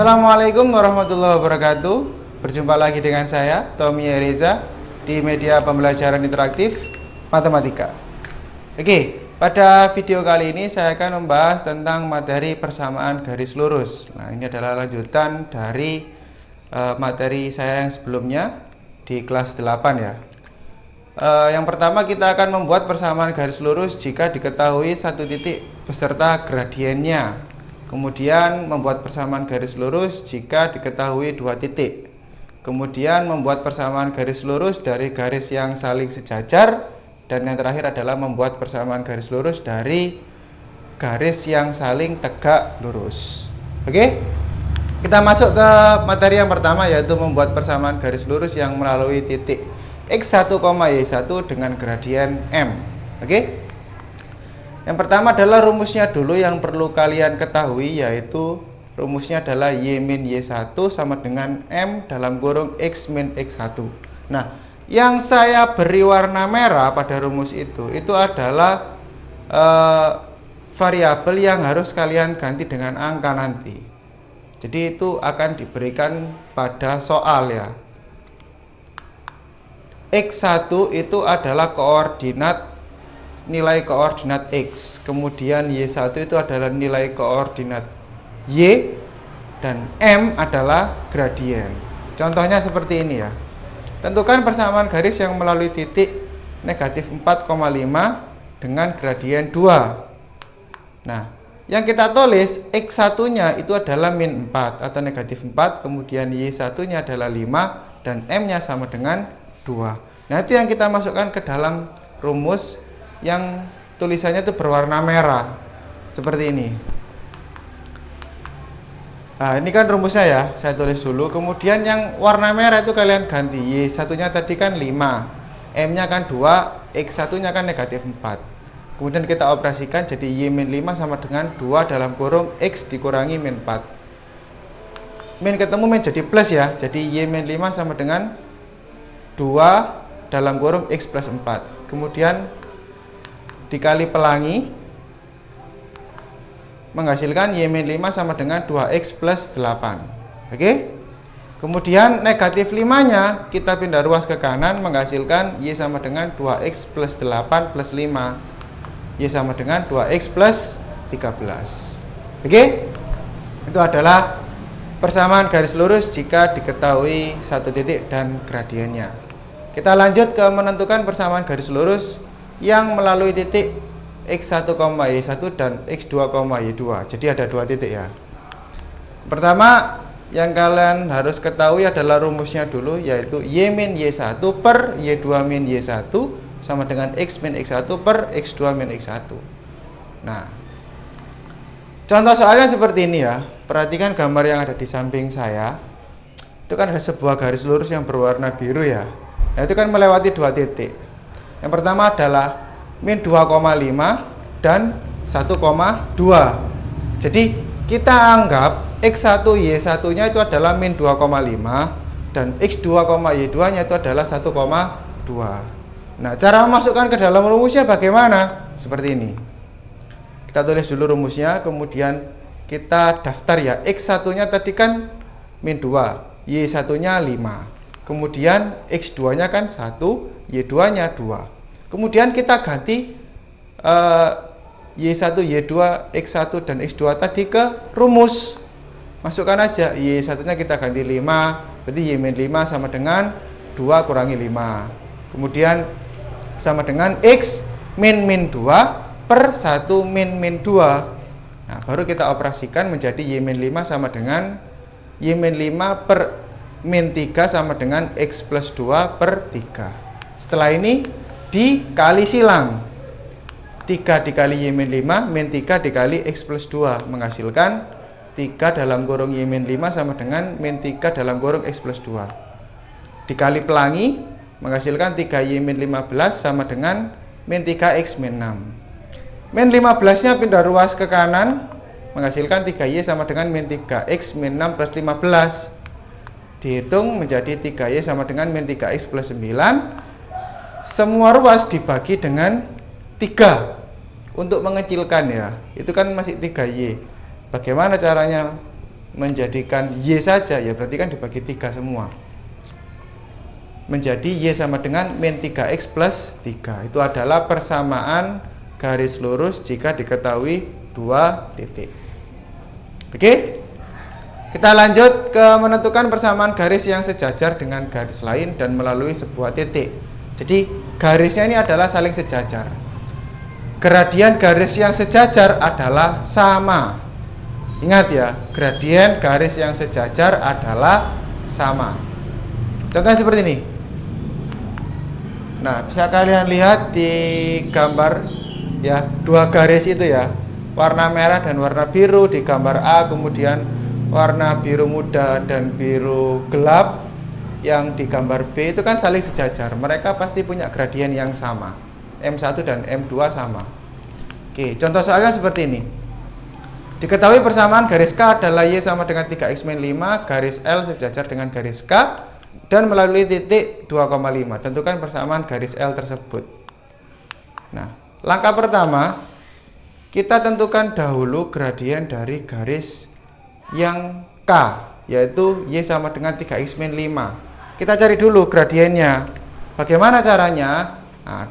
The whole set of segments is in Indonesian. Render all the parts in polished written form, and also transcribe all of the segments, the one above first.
Assalamualaikum warahmatullahi wabarakatuh. Berjumpa lagi dengan saya, Tommy Reza, di media pembelajaran interaktif matematika. Oke, pada video kali ini saya akan membahas tentang materi persamaan garis lurus. Nah, ini adalah lanjutan dari materi saya yang sebelumnya di kelas 8 ya. Yang pertama kita akan membuat persamaan garis lurus jika diketahui satu titik beserta gradiennya. Kemudian membuat persamaan garis lurus jika diketahui dua titik. Kemudian membuat persamaan garis lurus dari garis yang saling sejajar. Dan yang terakhir adalah membuat persamaan garis lurus dari garis yang saling tegak lurus. Oke? Kita masuk ke materi yang pertama, yaitu membuat persamaan garis lurus yang melalui titik X1, Y1 dengan gradien M. Oke? Yang pertama adalah rumusnya dulu yang perlu kalian ketahui, yaitu rumusnya adalah Y min Y1 sama dengan M dalam kurung X min X1. Nah, yang saya beri warna merah pada rumus itu adalah variabel yang harus kalian ganti dengan angka nanti. Jadi itu akan diberikan pada soal ya. X1 itu adalah nilai koordinat X, kemudian Y1 itu adalah nilai koordinat Y, dan M adalah gradien. Contohnya seperti ini ya. Tentukan persamaan garis yang melalui titik negatif 4,5 dengan gradien 2. Nah, yang kita tulis X1 nya itu adalah min 4 atau negatif 4, kemudian Y1 nya adalah 5, dan M nya sama dengan 2. Nah, itu yang kita masukkan ke dalam rumus yang tulisannya itu berwarna merah seperti ini. Nah, ini kan rumusnya ya, saya tulis dulu. Kemudian yang warna merah itu kalian ganti. Y1 nya tadi kan 5, M nya kan 2, X1 nya kan negatif 4. Kemudian kita operasikan jadi Y min 5 sama dengan 2 dalam kurung X dikurangi min 4. Min ketemu min jadi plus ya. Jadi Y min 5 sama dengan 2 dalam kurung X plus 4. Kemudian dikali pelangi menghasilkan Y min 5 sama dengan 2X plus 8. Oke? Kemudian negatif 5 nya kita pindah ruas ke kanan menghasilkan Y sama dengan 2X plus 8 plus 5. Y sama dengan 2X plus 13. Oke? Itu adalah persamaan garis lurus jika diketahui satu titik dan gradiennya. Kita lanjut ke menentukan persamaan garis lurus yang melalui titik X1, Y1 dan X2, Y2. Jadi ada dua titik ya. Pertama yang kalian harus ketahui adalah rumusnya dulu, yaitu Y min Y1 per Y2 min Y1 sama dengan X min X1 per X2 min X1. Nah, contoh soalnya seperti ini ya. Perhatikan gambar yang ada di samping saya. Itu kan ada sebuah garis lurus yang berwarna biru ya. Nah, itu kan melewati dua titik. Yang pertama adalah min 2,5 dan 1,2. Jadi kita anggap X1 Y1 nya itu adalah min 2,5 dan X2, Y2 nya itu adalah 1,2. Nah, cara memasukkan ke dalam rumusnya bagaimana? Seperti ini. Kita tulis dulu rumusnya, kemudian kita daftar ya. X1 nya tadi kan min 2, Y1 nya 5. Kemudian X2 nya kan 1, Y2 nya 2. Kemudian kita ganti Y1, Y2, X1 dan X2 tadi ke rumus. Masukkan aja Y1 nya kita ganti 5, berarti Y min 5 sama dengan 2 kurangi 5. Kemudian sama dengan X min 2 per 1 min 2. Nah, baru kita operasikan menjadi Y min 5 sama dengan Y min 5 per min 3 sama dengan X plus 2 per 3. Setelah ini dikali silang. 3 dikali Y min 5 min 3 dikali X plus 2 menghasilkan 3 dalam kurung Y min 5 sama dengan min 3 dalam kurung X plus 2. Dikali pelangi menghasilkan 3 Y min 15 sama dengan min 3X min 6. Min 15 nya pindah ruas ke kanan menghasilkan 3Y sama dengan min 3X min 6 plus 15. Dihitung menjadi 3Y sama dengan min 3X plus 9. Semua ruas dibagi dengan 3 untuk mengecilkan ya. Itu kan masih 3Y. Bagaimana caranya menjadikan Y saja, ya berarti kan dibagi 3 semua. Menjadi Y sama dengan min 3X plus 3. Itu adalah persamaan garis lurus jika diketahui 2 titik. Oke? Kita lanjut ke menentukan persamaan garis yang sejajar dengan garis lain dan melalui sebuah titik. Jadi garisnya ini adalah saling sejajar. Gradien garis yang sejajar adalah sama. Ingat ya, gradien garis yang sejajar adalah sama. Contohnya seperti ini. Nah, bisa kalian lihat di gambar ya, 2 garis itu ya. Warna merah dan warna biru di gambar A, kemudian warna biru muda dan biru gelap yang di gambar B itu kan saling sejajar. Mereka pasti punya gradien yang sama. M1 dan M2 sama. Oke, contoh soalnya seperti ini. Diketahui persamaan garis K adalah Y sama dengan 3X min 5, garis L sejajar dengan garis K dan melalui titik 2,5. Tentukan persamaan garis L tersebut. Nah, langkah pertama, kita tentukan dahulu gradien dari garis yang K, yaitu Y sama dengan 3X min 5. Kita cari dulu gradiennya. Bagaimana caranya? Nah,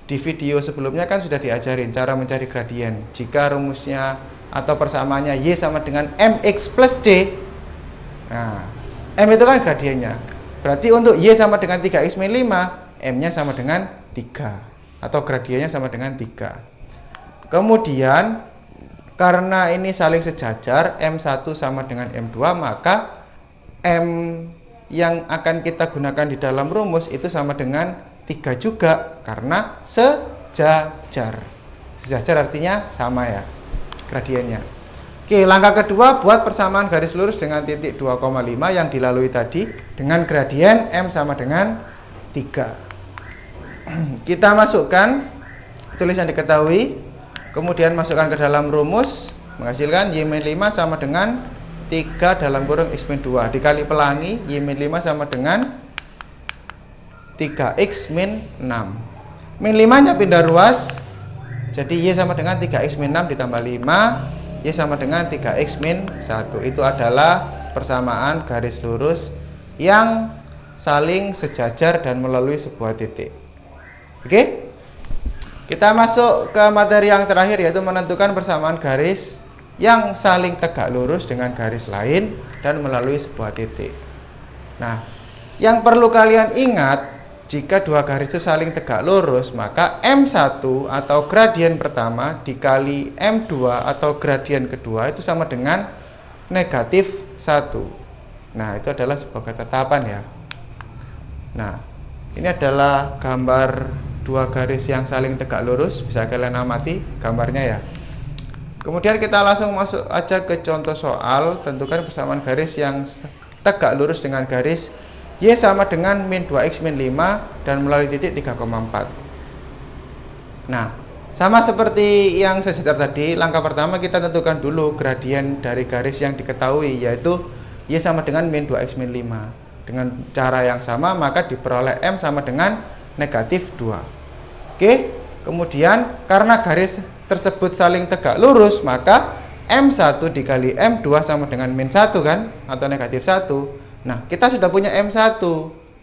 di video sebelumnya kan sudah diajarin cara mencari gradien. Jika rumusnya atau persamaannya Y sama dengan MX plus D. Nah, M itu kan gradiennya. Berarti untuk Y sama dengan 3X min 5, M-nya sama dengan 3. Atau gradiennya sama dengan 3. Kemudian karena ini saling sejajar, M1 sama dengan M2, maka M yang akan kita gunakan di dalam rumus itu sama dengan 3 juga, karena sejajar. Sejajar artinya sama ya, gradiennya. Oke, langkah kedua, buat persamaan garis lurus dengan titik 2,5 yang dilalui tadi dengan gradien M sama dengan 3. Kita masukkan tulis yang diketahui, kemudian masukkan ke dalam rumus, menghasilkan Y min 5 sama dengan 3 dalam kurung X min 2. Dikali pelangi, Y min 5 sama dengan 3X min 6. Min 5 nya pindah ruas, jadi Y sama dengan 3X min 6 ditambah 5, Y sama dengan 3X min 1. Itu adalah persamaan garis lurus yang saling sejajar dan melalui sebuah titik. Oke? Kita masuk ke materi yang terakhir, yaitu menentukan persamaan garis yang saling tegak lurus dengan garis lain dan melalui sebuah titik. Nah, yang perlu kalian ingat, jika 2 garis itu saling tegak lurus, maka M1 atau gradien pertama dikali M2 atau gradien kedua itu sama dengan negatif 1. Nah, itu adalah sebuah ketetapan ya. Nah, ini adalah gambar 2 garis yang saling tegak lurus, bisa kalian amati gambarnya ya. Kemudian kita langsung masuk aja ke contoh soal. Tentukan persamaan garis yang tegak lurus dengan garis Y sama dengan min 2X min 5 dan melalui titik 3,4. Nah, sama seperti yang sejajar tadi, langkah pertama kita tentukan dulu gradien dari garis yang diketahui, yaitu Y sama dengan min 2X min 5. Dengan cara yang sama, maka diperoleh M sama dengan negatif 2. Oke, kemudian karena garis tersebut saling tegak lurus, maka M1 dikali M2 sama dengan min 1 kan, atau negatif 1. Nah, kita sudah punya M1.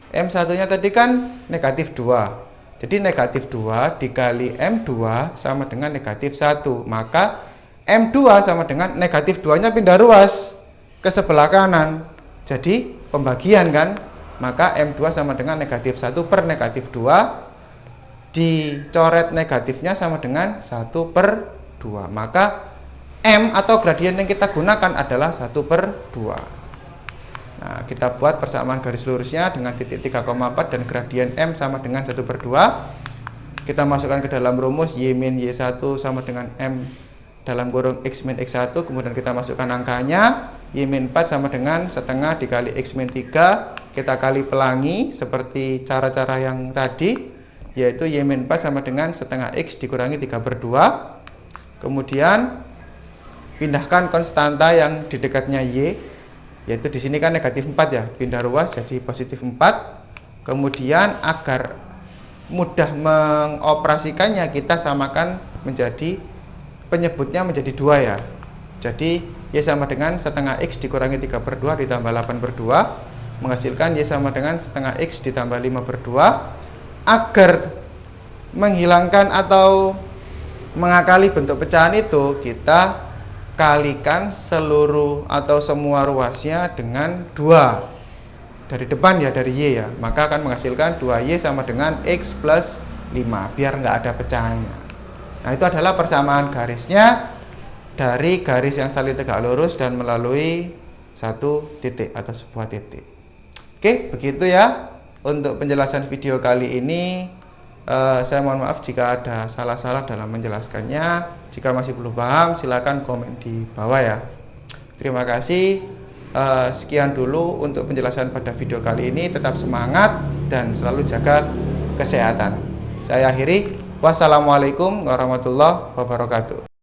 M1 nya tadi kan negatif 2. Jadi negatif 2 dikali M2 sama dengan negatif 1. Maka M2 sama dengan negatif 2 nya pindah ruas ke sebelah kanan. Jadi pembagian kan, maka M2 sama dengan negatif 1 per negatif 2, dicoret negatifnya sama dengan 1 per 2. Maka M atau gradien yang kita gunakan adalah 1 per 2. Nah, kita buat persamaan garis lurusnya dengan titik 3,4 dan gradien M sama dengan 1 per 2. Kita masukkan ke dalam rumus Y min Y1 sama dengan M dalam kurung X min X1. Kemudian kita masukkan angkanya, Y min 4 sama dengan setengah dikali X min 3. Kita kali pelangi seperti cara-cara yang tadi, yaitu Y min 4 sama dengan setengah X dikurangi 3 per 2. Kemudian pindahkan konstanta yang di dekatnya Y, yaitu di sini kan negatif 4 ya, pindah ruas jadi positif 4. Kemudian agar mudah mengoperasikannya, kita samakan menjadi penyebutnya menjadi 2 ya. Jadi Y sama dengan setengah X dikurangi 3/2 ditambah 8/2 menghasilkan Y sama dengan setengah X ditambah 5/2. Agar menghilangkan atau mengakali bentuk pecahan itu, kita kalikan seluruh atau semua ruasnya dengan 2 dari depan ya, dari Y ya, maka akan menghasilkan 2Y sama dengan X plus 5 biar nggak ada pecahannya. Nah, itu adalah persamaan garisnya dari garis yang saling tegak lurus dan melalui satu titik atau sebuah titik. Oke, begitu ya untuk penjelasan video kali ini. Saya mohon maaf jika ada salah-salah dalam menjelaskannya. Jika masih belum paham, silakan komen di bawah ya. Terima kasih. Sekian dulu untuk penjelasan pada video kali ini. Tetap semangat dan selalu jaga kesehatan. Saya akhiri. Wassalamualaikum warahmatullahi wabarakatuh.